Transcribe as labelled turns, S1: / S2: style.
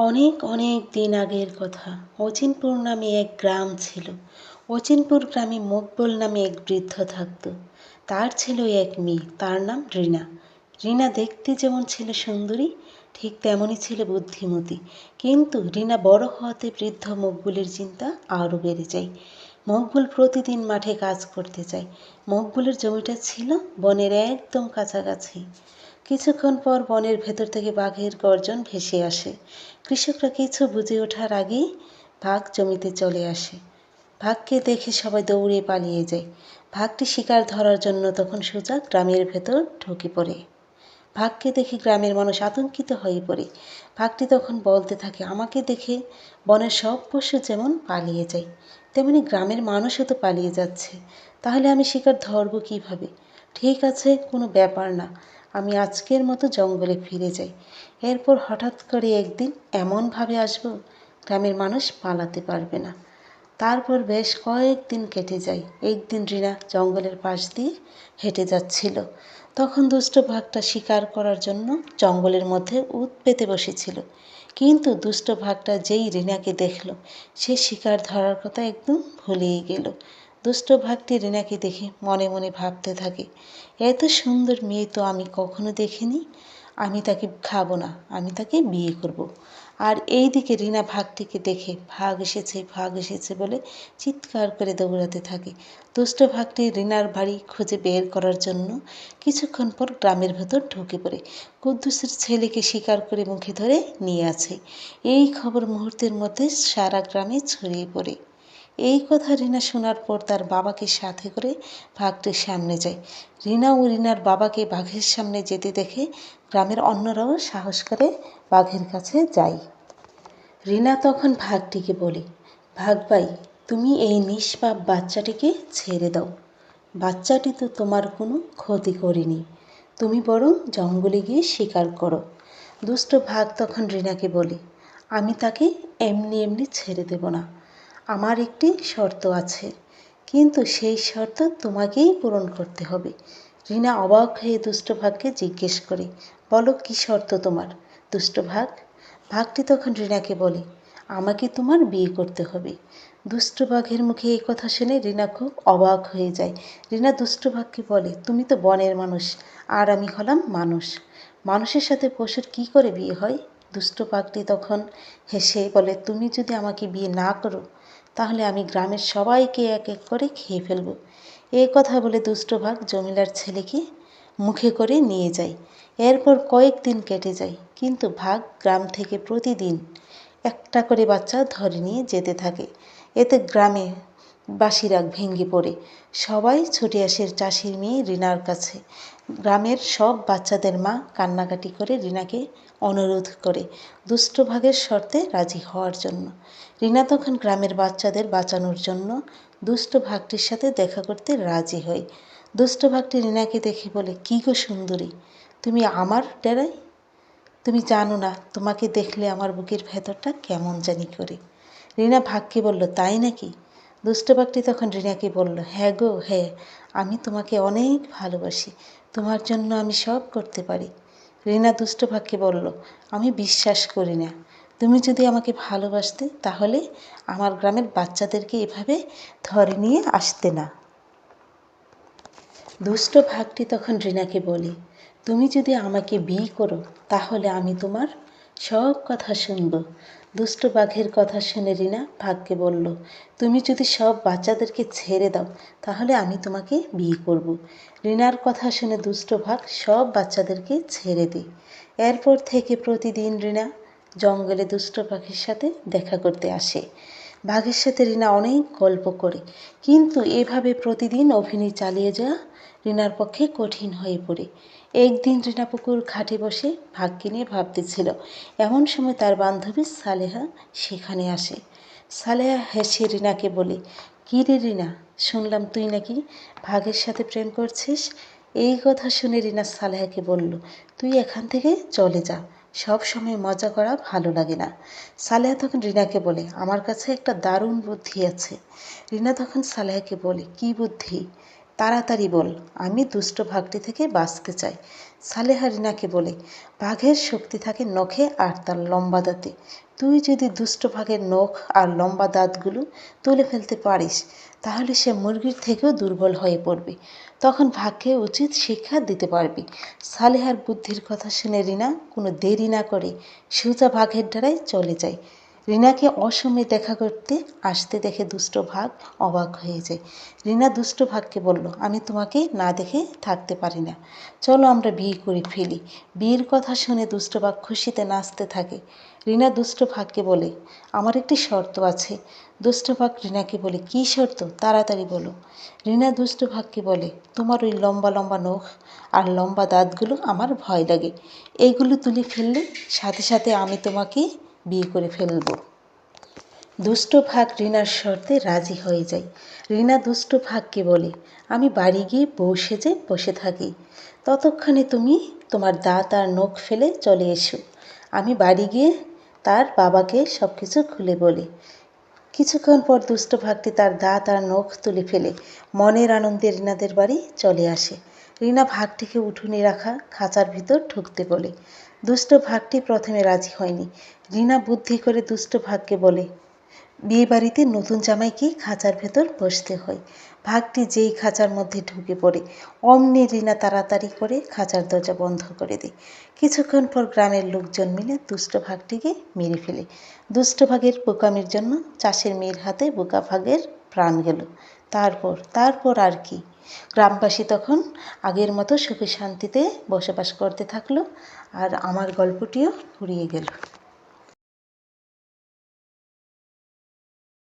S1: অনেক অনেক দিন আগের কথা। অচিনপুর নামে এক গ্রাম ছিল। অচিনপুর গ্রামে মকবুল নামে এক বৃদ্ধ থাকত। তার ছিল এক মেয়ে, তার নাম রিনা। রিনা দেখতে যেমন ছিল সুন্দরী, ঠিক তেমনই ছিল বুদ্ধিমতী। কিন্তু রিনা বড় হওয়াতে বৃদ্ধ মকবুলের চিন্তা আরও বেড়ে যায়। মকবুল প্রতিদিন মাঠে কাজ করতে যায়। মকবুলের জমিটা ছিল বনের একদম কাছাকাছি। কিছুক্ষণ পর বনের ভেতর থেকে বাঘের গর্জন ভেসে আসে। কৃষকরা কিছু বুঝে ওঠার আগেই বাঘ জমিতে চলে আসে। বাঘকে দেখে সবাই দৌড়ে পালিয়ে যায়। বাঘটি শিকার ধরার জন্য তখন সোজা গ্রামের ভেতর ঢুকে পড়ে। বাঘকে দেখে গ্রামের মানুষ আতঙ্কিত হয়ে পড়ে। বাঘটি তখন বলতে থাকে, আমাকে দেখে বনের সব পশু যেমন পালিয়ে যায়, তেমনি গ্রামের মানুষও তো পালিয়ে যাচ্ছে। তাহলে আমি শিকার ধরব কীভাবে? ঠিক আছে, কোনো ব্যাপার না, আমি আজকের মতো জঙ্গলে ফিরে যাই। এরপর হঠাৎ করে একদিন এমনভাবে আসবো, গ্রামের মানুষ পালাতে পারবে না। তারপর বেশ কয়েকদিন কেটে যায়। একদিন রিনা জঙ্গলের পাশ দিয়ে হেঁটে যাচ্ছিল। তখন দুষ্ট বাঘটা শিকার করার জন্য জঙ্গলের মধ্যে উত পেতে বসেছিল। কিন্তু দুষ্ট বাঘটা যেই রিনাকে দেখল, সে শিকার ধরার কথা একদম ভুলেই গেল। দুষ্ট বাঘটি রিনাকে দেখে মনে মনে ভাবতে থাকে, এত সুন্দর মেয়ে তো আমি কখনো দেখিনি। আমি তাকে খাবো না, আমি তাকে বিয়ে করব। আর এইদিকে রিনা ভাগটিকে দেখে ভাগ এসেছে বলে চিৎকার করে দৌড়াতে থাকে। দুষ্ট ভাগটি রিনার বাড়ি খুঁজে বের করার জন্য কিছুক্ষণ পর গ্রামের ভেতর ঢুকে পড়ে। কুদ্দুসের ছেলেকে শিকার করে মুখে ধরে নিয়ে আছে। এই খবর মুহূর্তের মধ্যে সারা গ্রামে ছড়িয়ে পড়ে। এই কথা রিনা শোনার পর তার বাবাকে সাথে করে বাঘটির সামনে যায়। রিনা ও রিনার বাবাকে বাঘের সামনে যেতে দেখে গ্রামের অন্যরাও সাহস করে বাঘের কাছে যায়। রিনা তখন ভাগটিকে বলে, ভাগ ভাই, তুমি এই নিষ্পাপ বাচ্চাটিকে ছেড়ে দাও। বাচ্চাটি তো তোমার কোনো ক্ষতি করেনি, তুমি বরং জঙ্গলে গিয়ে শিকার করো। দুষ্ট ভাগ তখন রিনাকে বলে, আমি তাকে এমনি এমনি ছেড়ে দেব না, আমার একটি শর্ত আছে, কিন্তু সেই শর্ত তোমাকেই পূরণ করতে হবে। রিনা অবাক হয়ে দুষ্ট ভাগকে জিজ্ঞেস করে, বলো কী শর্ত তোমার? দুষ্ট ভাগটি তখন রিনাকে বলে, আমাকে তোমার বিয়ে করতে হবে। দুষ্ট বাঘের মুখে এই কথা শুনে রিনা খুব অবাক হয়ে যায়। রিনা দুষ্ট বাঘকে বলে, তুমি তো বনের মানুষ, আর আমি হলাম মানুষ, মানুষের সাথে পশুর কি করে বিয়ে হয়? দুষ্ট বাঘটি তখন হেসে বলে, তুমি যদি আমাকে বিয়ে না করো, তাহলে আমি গ্রামের সবাইকে এক এক করে খেয়ে ফেলব। এই কথা বলে দুষ্ট বাঘ জমিলার ছেলেকে মুখে করে নিয়ে যায়। এরপর কয়েকদিন কেটে যায়, কিন্তু ভাগ গ্রাম থেকে প্রতিদিন একটা করে বাচ্চা ধরে নিয়ে যেতে থাকে। এতে গ্রামে বাসীরা ভেঙে পড়ে। সবাই ছুটে আসে চাষির মেয়ে রিনার কাছে। গ্রামের সব বাচ্চাদের মা কান্নাকাটি করে রিনাকে অনুরোধ করে দুষ্ট ভাগের শর্তে রাজি হওয়ার জন্য। রিনা তখন গ্রামের বাচ্চাদের বাঁচানোর জন্য দুষ্ট ভাগটির সাথে দেখা করতে রাজি হয়। দুষ্ট ভাগটি রিনাকে দেখে বলে, কী গো সুন্দরী, তুমি আমার ডেরায়? তুমি জানো না, তোমাকে দেখলে আমার বুকের ভেতরটা কেমন জানি করে। রিনা ভাগকে বলল, তাই নাকি? দুষ্ট বাঘটি তখন রিনাকে বলল, হ্যাঁ গো হ্যাঁ, আমি তোমাকে অনেক ভালোবাসি, তোমার জন্য আমি সব করতে পারি। রিনা দুষ্ট ভাগকে বলল, আমি বিশ্বাস করি না, তুমি যদি আমাকে ভালোবাসতে তাহলে আমার গ্রামের বাচ্চাদেরকে এভাবে ধরে নিয়ে আসতে না। দুষ্ট ভাগটি তখন রিনাকে বলে, তুমি যদি আমাকে বিয়ে করো তাহলে আমি তোমার সব কথা শুনব। দুষ্ট বাঘের কথা শুনে রিনা ভাগকে বলল, তুমি যদি সব বাচ্চাদেরকে ছেড়ে দাও তাহলে আমি তোমাকে বিয়ে করব। রিনার কথা শুনে দুষ্ট ভাগ সব বাচ্চাদেরকে ছেড়ে দেয়। এরপর থেকে প্রতিদিন রিনা জঙ্গলে দুষ্ট পাখির সাথে দেখা করতে আসে। বাঘের সাথে রিনা অনেক গল্প করে, কিন্তু এভাবে প্রতিদিন অভিনয় চালিয়ে যাওয়া রিনার পক্ষে কঠিন হয়ে পড়ে। একদিন রিনা পুকুর ঘাটে বসে ভাগকে নিয়ে ভাবতেছিল। এমন সময় তার বান্ধবী সালেহা সেখানে আসে। সালেহা হেসে রিনাকে বলে, কী রে রিনা, শুনলাম তুই নাকি ভাগের সাথে প্রেম করছিস। এই কথা শুনে রিনা সালেহাকে বলল, তুই এখান থেকে চলে যা, সব সময় মজা করা ভালো লাগে না। সালেহা তখন রিনাকে বলে, আমার কাছে একটা দারুণ বুদ্ধি আছে। রিনা তখন সালেহাকে বলে, কী বুদ্ধি? তাড়াতাড়ি বল, আমি দুষ্ট ভাগটি থেকে বাঁচতে চাই। সালেহা রিনাকে বলে, বাঘের শক্তি থাকে নখে আর তার লম্বা দাঁতে। তুই যদি দুষ্ট ভাগের নখ আর লম্বা দাঁতগুলো তুলে ফেলতে পারিস, তাহলে সে মুরগির থেকেও দুর্বল হয়ে পড়বে। তখন ভাগকে উচিত শিক্ষা দিতে পারবি। সালেহার বুদ্ধির কথা শুনে রিনা কোনো দেরি না করে সোজা ভাগের ডাড়ায় চলে যায়। রিনাকে অসময়ে দেখা করতে আসতে দেখে দুষ্ট ভাগ অবাক হয়ে যায়। রিনা দুষ্ট ভাগকে বলল, আমি তোমাকে না দেখে থাকতে পারি না, চলো আমরা বিয়ে করে ফেলি। বিয়ের কথা শুনে দুষ্ট ভাগ খুশিতে নাচতে থাকে। রিনা দুষ্ট ভাগকে বলে, আমার একটি শর্ত আছে। দুষ্ট ভাগ রিনাকে বলে, কী শর্ত, তাড়াতাড়ি বলো। রিনা দুষ্ট ভাগকে বলে, তোমার ওই লম্বা লম্বা নখ আর লম্বা দাঁতগুলো আমার ভয় লাগে। এইগুলো তুলে ফেললে সাথে সাথে আমি তোমাকে বিয়ে করে ফেলবো। দুষ্ট ভাগ রিনার শর্তে রাজি হয়ে যায়। রিনা দুষ্ট ভাগকে বলে, আমি বাড়ি গিয়ে বউ সেজে বসে থাকি, ততক্ষণে তুমি তোমার দাঁত আর নখ ফেলে চলে এসো। আমি বাড়ি গিয়ে তার বাবাকে সব কিছু খুলে বলি। কিছুক্ষণ পর দুষ্ট ভাগটি তার দাঁত আর নখ তুলে ফেলে মনের আনন্দে রিনাদের বাড়ি চলে আসে। রিনা ভাগটিকে উঠোনে রাখা খাঁচার ভিতর ঢুকতে বলে। দুষ্ট ভাগটি প্রথমে রাজি হয়নি। রিনা বুদ্ধি করে দুষ্ট ভাগকে বলে, বিয়ে বাড়িতে নতুন জামাইকে খাঁচার ভেতর বসতে হয়। ভাগটি যেই খাঁচার মধ্যে ঢুকে পড়ে, অমনি রিনা তাড়াতাড়ি করে খাঁচার দরজা বন্ধ করে দেয়। কিছুক্ষণ পর গ্রামের লোকজন মিলে দুষ্ট ভাগটিকে মেরে ফেলে। দুষ্ট ভাগের বোকামির জন্য চাষের মেয়ের হাতে বোকা ভাগের প্রাণ গেল। তারপর আর কি, গ্রামবাসী তখন আগের মতো সুখে শান্তিতে বসবাস করতে থাকলো। আর আমার গল্পটিও ফুরিয়ে গেল।